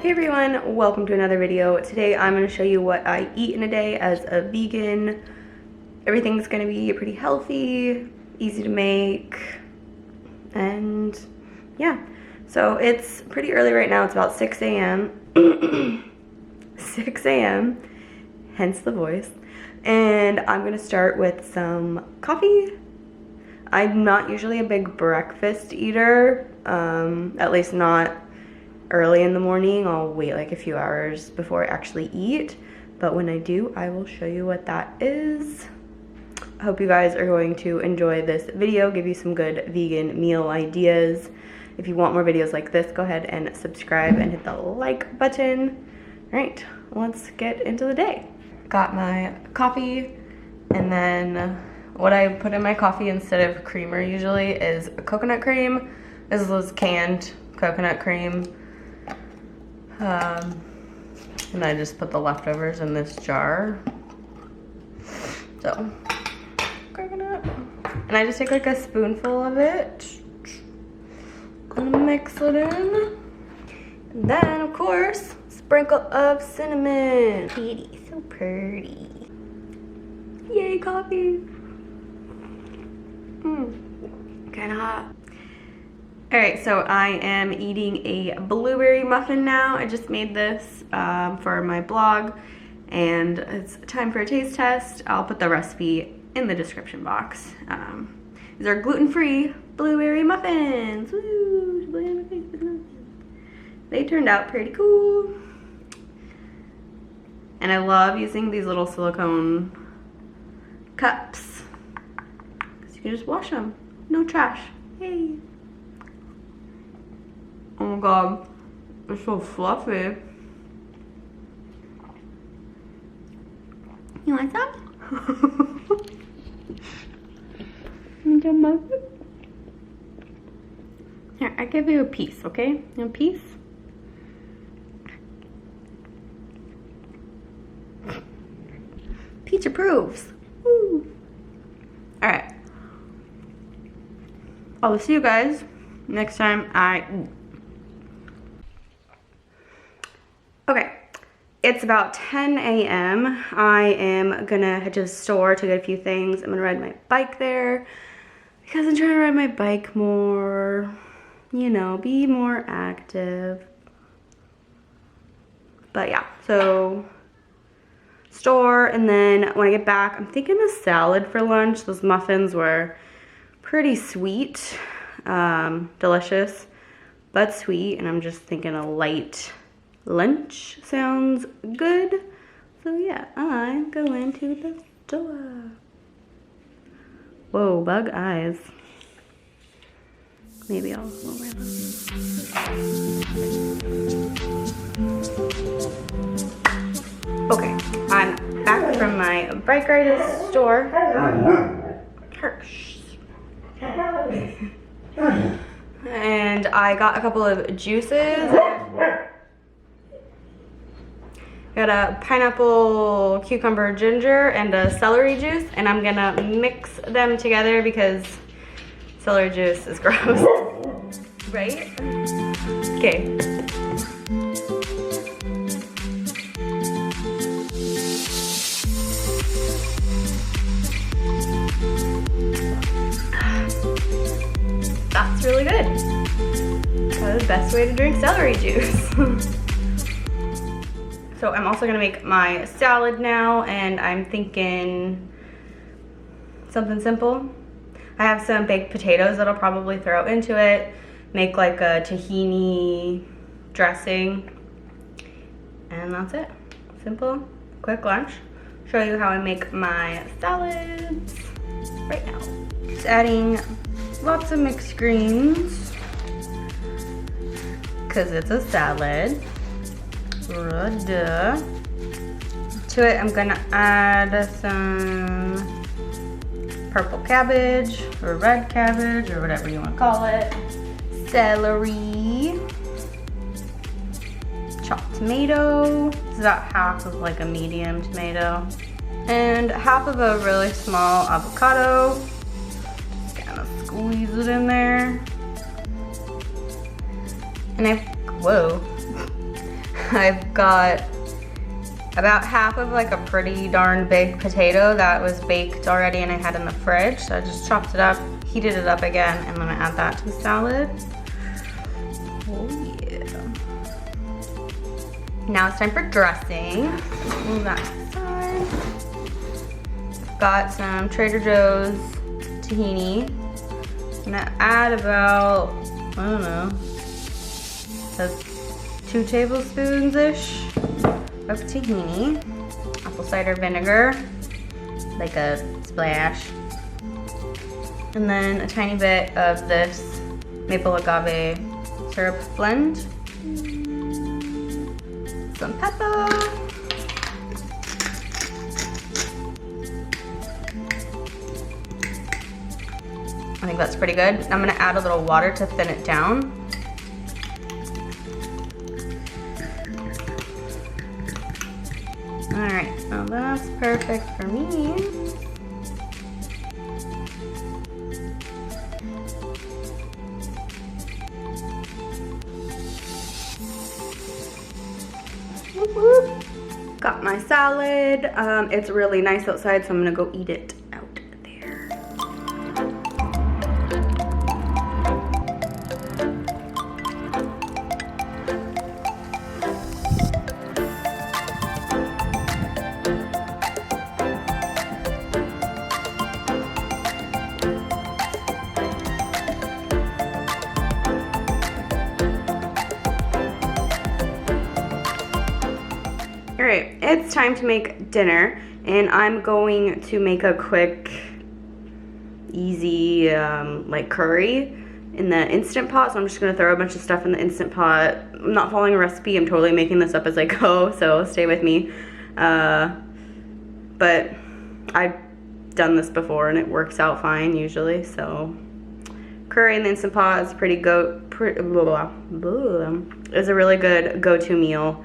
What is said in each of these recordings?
Hey everyone, welcome to another video. Today I'm going to show you what I eat in a day as a vegan. Everything's going to be pretty healthy, easy to make, and yeah. So it's pretty early right now, it's about 6 a.m. 6 a.m. hence the voice. And I'm going to start with some coffee. I'm not usually a big breakfast eater, at least not early in the morning. I'll wait like a few hours before I actually eat, but when I do, I will show you what that is. I hope you guys are going to enjoy this video, give you some good vegan meal ideas. If you want more videos like this, go ahead and subscribe and hit the like button. All right, let's get into the day. Got my coffee, and then what I put in my coffee instead of creamer usually is coconut cream. This is canned coconut cream. And I just put the leftovers in this jar. So, coconut. And I just take like a spoonful of it and mix it in. And then, of course, sprinkle of cinnamon. Pretty, so pretty. Yay, coffee. Kinda hot. Alright, so I am eating a blueberry muffin now. I just made this for my blog, and it's time for a taste test. I'll put the recipe in the description box. These are gluten-free blueberry muffins. Woo! They turned out pretty cool. And I love using these little silicone cups, because you can just wash them. No trash. Hey! Oh my god, it's so fluffy. You like that? Here, I give you a piece, okay? A piece? Peach approves. Woo. Alright. I'll see you guys next time I eat. Okay, it's about 10 a.m. I am gonna head to the store to get a few things. I'm gonna ride my bike there because I'm trying to ride my bike more, you know, be more active. But yeah, so store, and then when I get back, I'm thinking a salad for lunch. Those muffins were pretty sweet, delicious, but sweet, and I'm just thinking a light lunch sounds good. So yeah, I'm going to the store. Whoa, bug eyes. Maybe I'll lower them. Okay, I'm back from my bike ride at the store. Hirsch. And I got a couple of juices. Got a pineapple, cucumber, ginger, and a celery juice, and I'm gonna mix them together because celery juice is gross, right? Okay. That's really good. That's the best way to drink celery juice. So I'm also gonna make my salad now, and I'm thinking something simple. I have some baked potatoes that I'll probably throw into it, make like a tahini dressing, and that's it. Simple, quick lunch. Show you how I make my salads right now. Just adding lots of mixed greens, because it's a salad. To it, I'm gonna add some purple cabbage or red cabbage or whatever you want to call it, celery, chopped tomato. It's about half of like a medium tomato, and half of a really small avocado. Just kind of squeeze it in there. And whoa. I've got about half of like a pretty darn big potato that was baked already and I had in the fridge. So I just chopped it up, heated it up again, and then I add that to the salad. Oh yeah. Now it's time for dressing. Move that aside. I've got some Trader Joe's tahini. I'm gonna add about, I don't know, 2 tablespoons-ish of tahini, apple cider vinegar, like a splash, and then a tiny bit of this maple agave syrup blend, some pepper, I think that's pretty good. I'm gonna add a little water to thin it down. All right, so that's perfect for me. Whoop, whoop. Got my salad. It's really nice outside, so I'm gonna go eat it out there. Alright, it's time to make dinner, and I'm going to make a quick, easy, like curry in the Instant Pot, so I'm just going to throw a bunch of stuff in the Instant Pot. I'm not following a recipe, I'm totally making this up as I go, so stay with me. But I've done this before and it works out fine usually, so curry in the Instant Pot is is a really good go-to meal.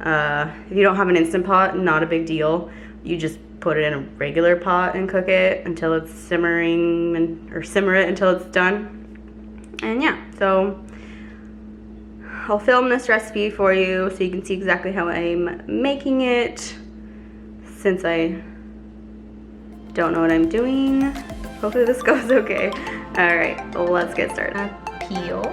If you don't have an Instant Pot, not a big deal. You just put it in a regular pot and cook it until it's simmering, or simmer it until it's done. And yeah, so I'll film this recipe for you so you can see exactly how I'm making it, since I don't know what I'm doing. Hopefully this goes okay. All right, let's get started. Peel.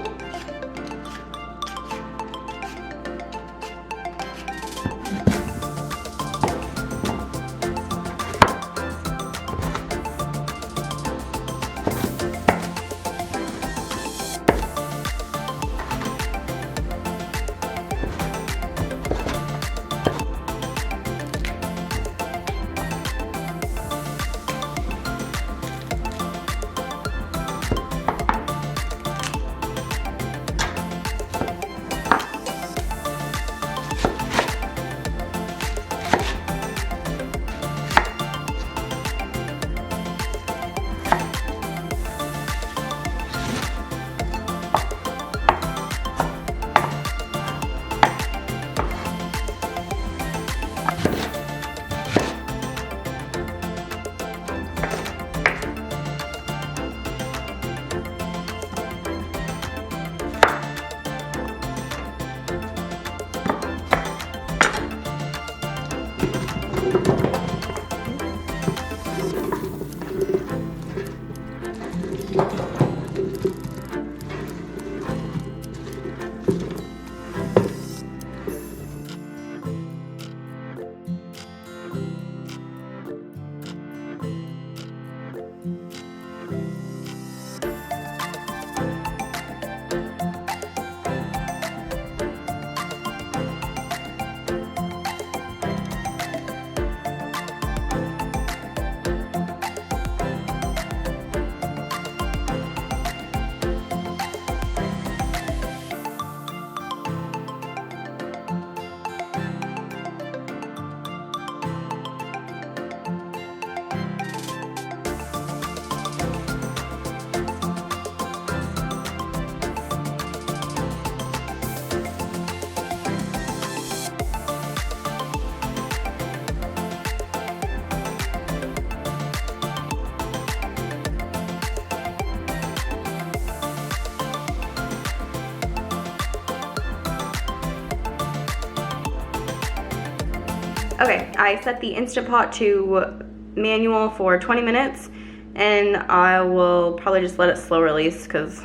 Okay, I set the Instant Pot to manual for 20 minutes, and I will probably just let it slow release because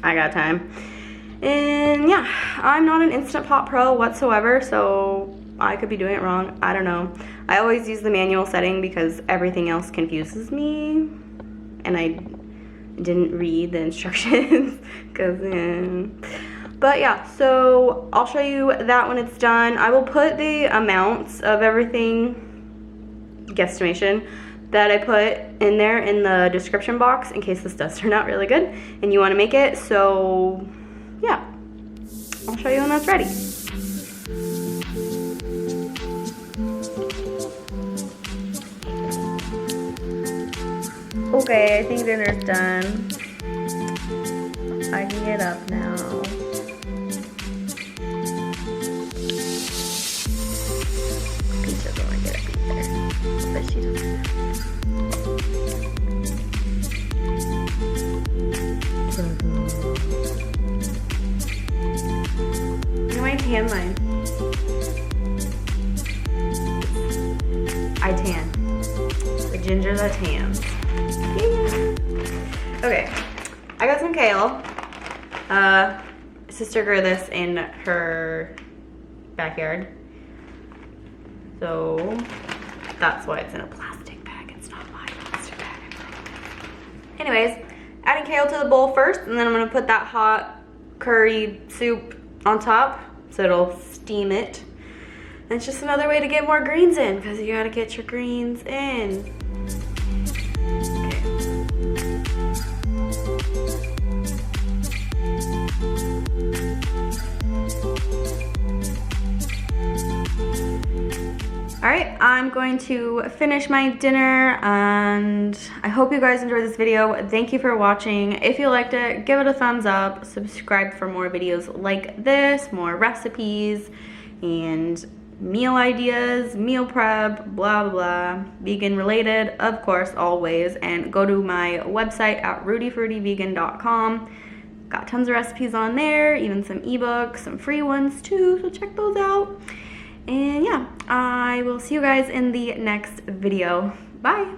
I got time. And yeah, I'm not an Instant Pot pro whatsoever, so I could be doing it wrong. I don't know. I always use the manual setting because everything else confuses me, and I didn't read the instructions because but yeah, so I'll show you that when it's done. I will put the amounts of everything, guesstimation, that I put in there in the description box in case this does turn out really good and you want to make it. So yeah, I'll show you when that's ready. Okay, I think dinner's done. I can get up now. Peach doesn't want to get up either, but she doesn't. You might tan mine. I tan. The gingers are tans. Yeah. Okay, I got some kale. Sister grew this in her backyard, so that's why it's in a plastic bag. It's not my plastic bag. Anyways, adding kale to the bowl first, and then I'm gonna put that hot curry soup on top so it'll steam it. And it's just another way to get more greens in because you gotta get your greens in. Alright, I'm going to finish my dinner, and I hope you guys enjoyed this video. Thank you for watching. If you liked it, give it a thumbs up. Subscribe for more videos like this, more recipes, and meal ideas, meal prep, blah, blah, blah. Vegan related, of course, always. And go to my website at rudyfruityvegan.com. Got tons of recipes on there, even some ebooks, some free ones too, so check those out. And yeah, I will see you guys in the next video. Bye.